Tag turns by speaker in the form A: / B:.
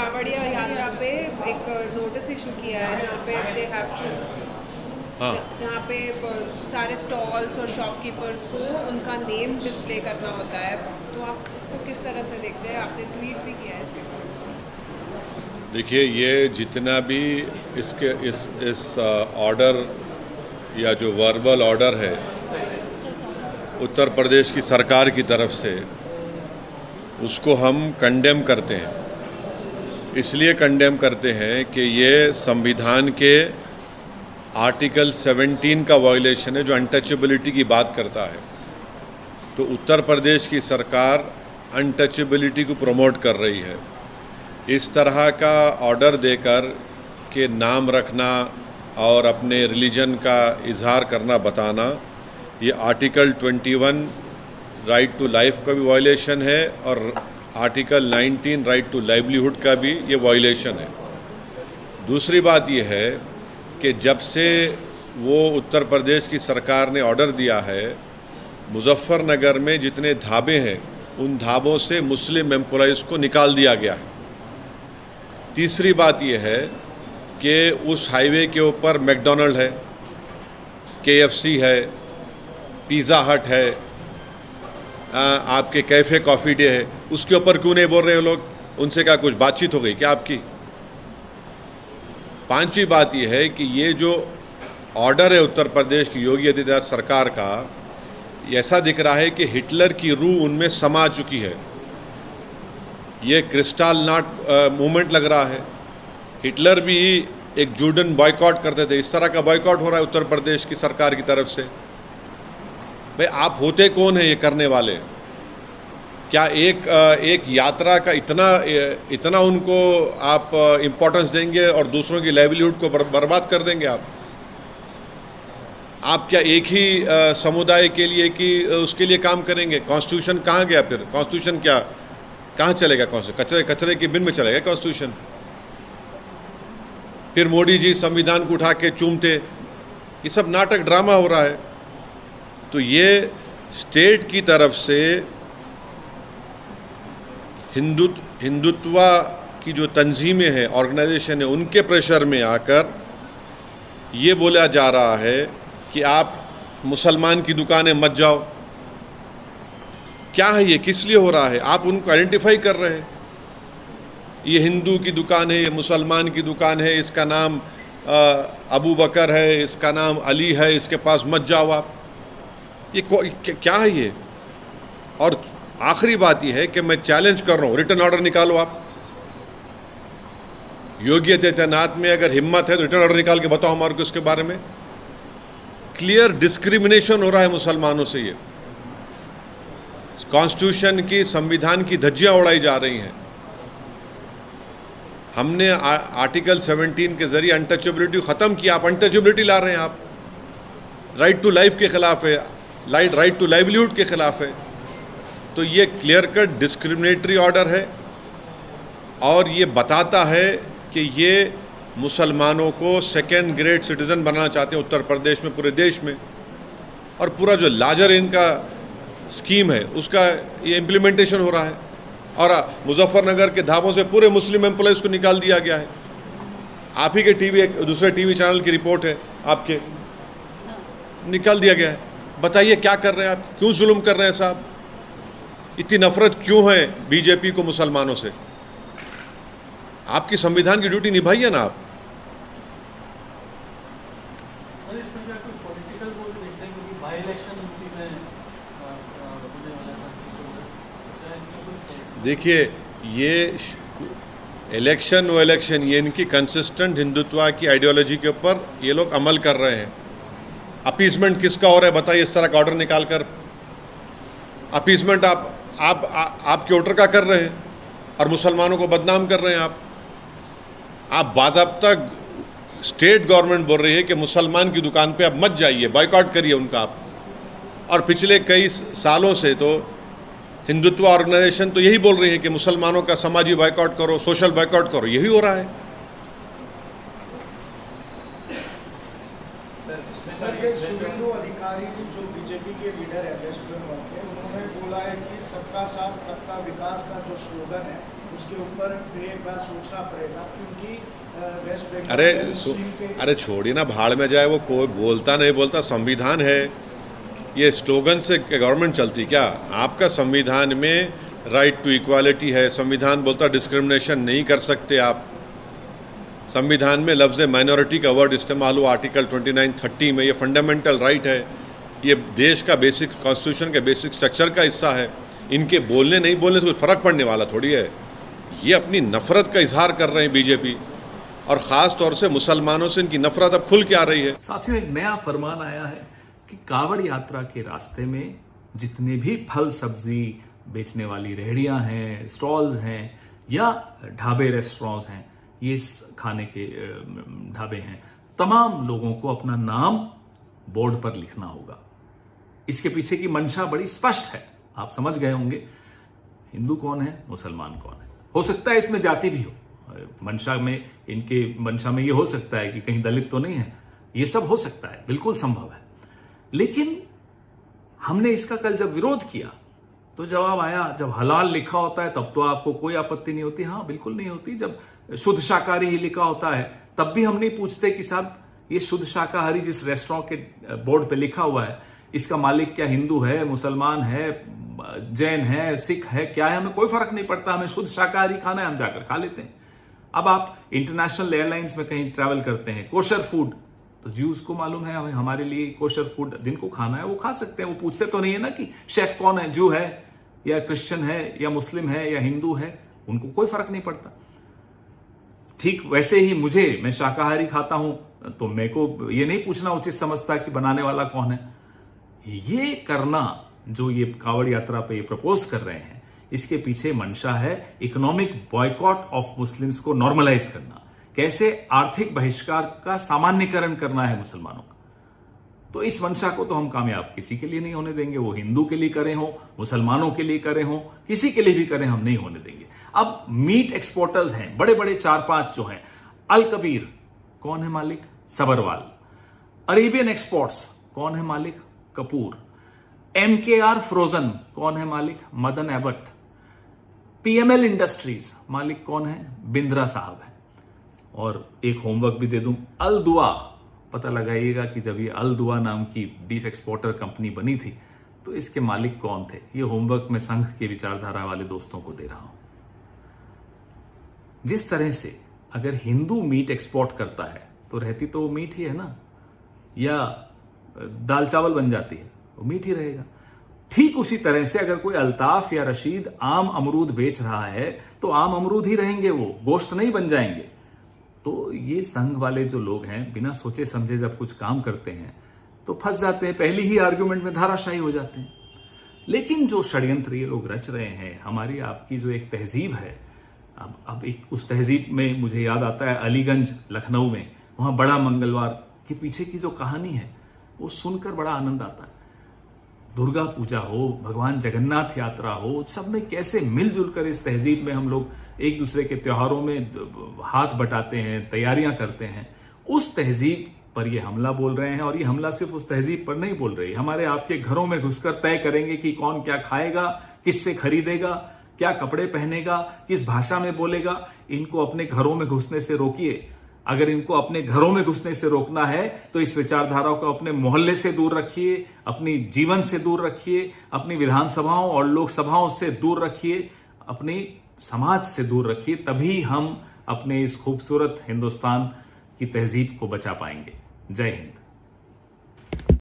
A: कांवड़िया यात्रा पे एक नोटिस इशू किया है जहाँ पे दे हैव टू, जहाँ पे सारे स्टॉल्स और शॉपकीपर्स को उनका नेम डिस्प्ले करना होता है। तो आप इसको किस तरह से देखते हैं? आपने ट्वीट भी किया है इसके बारे में।
B: देखिए, ये जितना भी इसके इस ऑर्डर या जो वर्बल ऑर्डर है उत्तर प्रदेश की सरकार की तरफ से, उसको हम कंडेम करते हैं। इसलिए कंडेम करते हैं कि ये संविधान के आर्टिकल 17 का वायलेशन है, जो अनटचेबिलिटी की बात करता है। तो उत्तर प्रदेश की सरकार अनटचेबिलिटी को प्रमोट कर रही है। इस तरह का ऑर्डर देकर के नाम रखना और अपने रिलीजन का इजहार करना, बताना, ये आर्टिकल 21 राइट टू लाइफ का भी वायलेशन है और आर्टिकल 19 राइट टू लाइवलीहुड का भी ये वायलेशन है। दूसरी बात ये है कि जब से वो उत्तर प्रदेश की सरकार ने ऑर्डर दिया है, मुजफ्फरनगर में जितने ढाबे हैं उन ढाबों से मुस्लिम एम्प्लॉइज़ को निकाल दिया गया है। तीसरी बात यह है कि उस हाईवे के ऊपर मैकडॉनल्ड है, KFC है, पिज़्ज़ा हट है, आपके कैफ़े कॉफ़ी डे है, उसके ऊपर क्यों नहीं बोल रहे हो लोग? उनसे क्या कुछ बातचीत हो गई क्या आपकी? पांचवी बात यह है कि ये जो ऑर्डर है उत्तर प्रदेश की योगी आदित्यनाथ सरकार का, ऐसा दिख रहा है कि हिटलर की रूह उनमें समा चुकी है। ये क्रिस्टल नाट मूवमेंट लग रहा है। हिटलर भी एक जूडन बॉयकॉट करते थे, इस तरह का बॉयकॉट हो रहा है उत्तर प्रदेश की सरकार की तरफ से। भाई, आप होते कौन है ये करने वाले? क्या एक यात्रा का इतना उनको आप इम्पोर्टेंस देंगे और दूसरों की लाइवलीहुड को बर्बाद कर देंगे आप क्या एक ही समुदाय के लिए कि उसके लिए काम करेंगे? कॉन्स्टिट्यूशन कहाँ गया फिर? कॉन्स्टिट्यूशन क्या कहाँ चलेगा? कौन से कचरे की बिन में चलेगा कॉन्स्टिट्यूशन? फिर मोदी जी संविधान को उठा के चूमते। ये सब नाटक ड्रामा हो रहा है। तो ये स्टेट की तरफ से हिंदुत्व की जो तंजीमें हैं, ऑर्गेनाइजेशन है, उनके प्रेशर में आकर ये बोला जा रहा है कि आप मुसलमान की दुकानें मत जाओ। क्या है ये? किस लिए हो रहा है? आप उनको आइडेंटिफाई कर रहे हैं, ये हिंदू की दुकान है, ये मुसलमान की दुकान है, इसका नाम अबू बकर है, इसका नाम अली है, इसके पास मत जाओ आप। ये क्या है ये? और आखिरी बात यह है कि मैं चैलेंज कर रहा हूँ, रिटर्न ऑर्डर निकालो आप। योगी आदित्यनाथ में अगर हिम्मत है तो रिटर्न ऑर्डर निकाल के बताओ हमारे को इसके बारे में। क्लियर डिस्क्रिमिनेशन हो रहा है मुसलमानों से। ये कॉन्स्टिट्यूशन की, संविधान की धज्जियां उड़ाई जा रही हैं। हमने आर्टिकल 17 के जरिए अनटचेबिलिटी ख़त्म किया, आप अनटचेबिलिटी ला रहे हैं। आप राइट टू लाइफ के ख़िलाफ़ है, राइट टू लाइवलीहुड के ख़िलाफ़ है। तो ये क्लियर कट डिस्क्रिमिनेटरी ऑर्डर है और ये बताता है कि ये मुसलमानों को सेकेंड ग्रेड सिटीज़न बनाना चाहते हैं उत्तर प्रदेश में, पूरे देश में। और पूरा जो लार्जर इनका स्कीम है उसका ये इम्प्लीमेंटेशन हो रहा है। और मुजफ्फरनगर के ढाबों से पूरे मुस्लिम एम्प्लॉइज़ को निकाल दिया गया है। आप ही के दूसरे टीवी चैनल की रिपोर्ट है, आपके निकाल दिया गया है। बताइए क्या कर रहे हैं आप? क्यों जुल्म कर रहे हैं साहब? इतनी नफरत क्यों है बीजेपी को मुसलमानों से? आपकी संविधान की ड्यूटी निभाइए ना आप। देखिए, ये इलेक्शन नो इलेक्शन, ये इनकी कंसिस्टेंट हिंदुत्व की आइडियोलॉजी के ऊपर ये लोग अमल कर रहे हैं। अपीसमेंट किसका हो रहा है बताइए? इस तरह का ऑर्डर निकाल कर अपीसमेंट आपके वोटर का कर रहे हैं और मुसलमानों को बदनाम कर रहे हैं आप बाज़ाब्ता स्टेट गवर्नमेंट बोल रही है कि मुसलमान की दुकान पे आप मत जाइए, बॉयकॉट करिए उनका आप। और पिछले कई सालों से तो हिंदुत्व ऑर्गेनाइजेशन तो यही बोल रही है कि मुसलमानों का समाजी बॉयकॉट करो, सोशल बॉयकॉट करो। यही हो रहा है।
C: शुभेंदु अधिकारी जो बीजेपी के लीडर है वेस्ट बंगाल के, उन्होंने बोला है कि सबका साथ सबका विकास का जो स्लोगन है उसके ऊपर एक बार सोचना पड़ेगा, क्योंकि वेस्ट बंगाल
B: अरे छोड़िए ना, भाड़ में जाए वो, कोई बोलता नहीं बोलता, संविधान है। ये स्लोगन से गवर्नमेंट चलती क्या? आपका संविधान में राइट टू इक्वालिटी है, संविधान बोलता डिस्क्रिमिनेशन नहीं कर सकते आप। संविधान में लफ्ज़ माइनॉरिटी का वर्ड इस्तेमाल हुआ आर्टिकल 29-30 में, ये फंडामेंटल राइट है, ये देश का बेसिक कॉन्स्टिट्यूशन के बेसिक स्ट्रक्चर का हिस्सा है। इनके बोलने नहीं बोलने से कुछ फ़र्क पड़ने वाला थोड़ी है। ये अपनी नफ़रत का इजहार कर रहे हैं बीजेपी, और ख़ास तौर से मुसलमानों से इनकी नफ़रत अब खुल के आ रही है।
D: साथियों, एक नया फरमान आया है कि कांवड़ यात्रा के रास्ते में जितने भी फल सब्जी बेचने वाली रेहड़ियां हैं, स्टॉल्स हैं या ढाबे रेस्टोरेंट्स हैं, ये खाने के ढाबे हैं, तमाम लोगों को अपना नाम बोर्ड पर लिखना होगा। इसके पीछे की मंशा बड़ी स्पष्ट है, आप समझ गए होंगे। हिंदू कौन है, मुसलमान कौन है। हो सकता है इसमें जाति भी हो, मंशा में, इनके मंशा में ये हो सकता है कि कहीं दलित तो नहीं है, ये सब हो सकता है, बिल्कुल संभव है। लेकिन हमने इसका कल जब विरोध किया तो जवाब आया, जब हलाल लिखा होता है तब तो आपको कोई आपत्ति नहीं होती। हाँ, बिल्कुल नहीं होती। जब शुद्ध शाकाहारी ही लिखा होता है तब भी हम नहीं पूछते कि साहब ये शुद्ध शाकाहारी जिस रेस्टोरेंट के बोर्ड पे लिखा हुआ है, इसका मालिक क्या हिंदू है, मुसलमान है, जैन है, सिख है, क्या है, हमें कोई फर्क नहीं पड़ता। हमें शुद्ध शाकाहारी खाना है, हम जाकर खा लेते हैं। अब आप इंटरनेशनल एयरलाइंस में कहीं ट्रैवल करते हैं, कोशर फूड, तो ज्यूज को मालूम है, हमारे लिए कोशर फूड जिनको खाना है वो खा सकते हैं। वो पूछते तो नहीं है ना कि शेफ कौन है, जू है या क्रिश्चियन है या मुस्लिम है या हिंदू है, उनको कोई फर्क नहीं पड़ता। ठीक वैसे ही मैं शाकाहारी खाता हूं तो मेरे को ये नहीं पूछना उचित समझता कि बनाने वाला कौन है। ये करना जो ये कांवड़ यात्रा पे ये प्रपोज कर रहे हैं, इसके पीछे मंशा है इकोनॉमिक बॉयकॉट ऑफ मुस्लिम्स को नॉर्मलाइज करना, कैसे आर्थिक बहिष्कार का सामान्यकरण करना है मुसलमानों का। तो इस मंशा को तो हम कामयाब किसी के लिए नहीं होने देंगे, वो हिंदू के लिए करे हो, मुसलमानों के लिए करे हो, किसी के लिए भी करें, हम नहीं होने देंगे। अब मीट एक्सपोर्टर्स हैं बड़े बड़े 4-5 जो हैं, अल कबीर कौन है मालिक, सबरवाल। अरेबियन एक्सपोर्ट्स कौन है मालिक, कपूर। MKR फ्रोजन कौन है मालिक, मदन एबट। PML इंडस्ट्रीज मालिक कौन है, बिंद्रा साहब है। और एक होमवर्क भी दे दूं, अल दुआ, पता लगाइएगा कि जब ये अल दुआ नाम की बीफ एक्सपोर्टर कंपनी बनी थी तो इसके मालिक कौन थे। ये होमवर्क मैं संघ के विचारधारा वाले दोस्तों को दे रहा हूं। जिस तरह से अगर हिंदू मीट एक्सपोर्ट करता है तो रहती तो वो मीट ही है ना, या दाल चावल बन जाती है, वो मीट ही रहेगा। ठीक उसी तरह से अगर कोई अल्ताफ या रशीद आम अमरूद बेच रहा है तो आम अमरूद ही रहेंगे, वो गोश्त नहीं बन जाएंगे। तो ये संघ वाले जो लोग हैं बिना सोचे समझे जब कुछ काम करते हैं तो फंस जाते हैं, पहली ही आर्ग्यूमेंट में धाराशाही हो जाते हैं। लेकिन जो षड्यंत्र ये लोग रच रहे हैं, हमारी आपकी जो एक तहजीब है, अब एक उस तहजीब में मुझे याद आता है अलीगंज लखनऊ में, वहां बड़ा मंगलवार के पीछे की जो कहानी है वो सुनकर बड़ा आनंद आता है। दुर्गा पूजा हो, भगवान जगन्नाथ यात्रा हो, सब में कैसे मिलजुल कर इस तहजीब में हम लोग एक दूसरे के त्योहारों में हाथ बटाते हैं, तैयारियां करते हैं। उस तहजीब पर ये हमला बोल रहे हैं, और ये हमला सिर्फ उस तहजीब पर नहीं बोल रहे, हमारे आपके घरों में घुसकर तय करेंगे कि कौन क्या खाएगा, किससे खरीदेगा, क्या कपड़े पहनेगा, किस भाषा में बोलेगा। इनको अपने घरों में घुसने से रोकिए। अगर इनको अपने घरों में घुसने से रोकना है तो इस विचारधारा को अपने मोहल्ले से दूर रखिए, अपनी जीवन से दूर रखिए, अपनी विधानसभाओं और लोकसभाओं से दूर रखिए, अपनी समाज से दूर रखिए। तभी हम अपने इस खूबसूरत हिंदुस्तान की तहजीब को बचा पाएंगे। जय हिंद।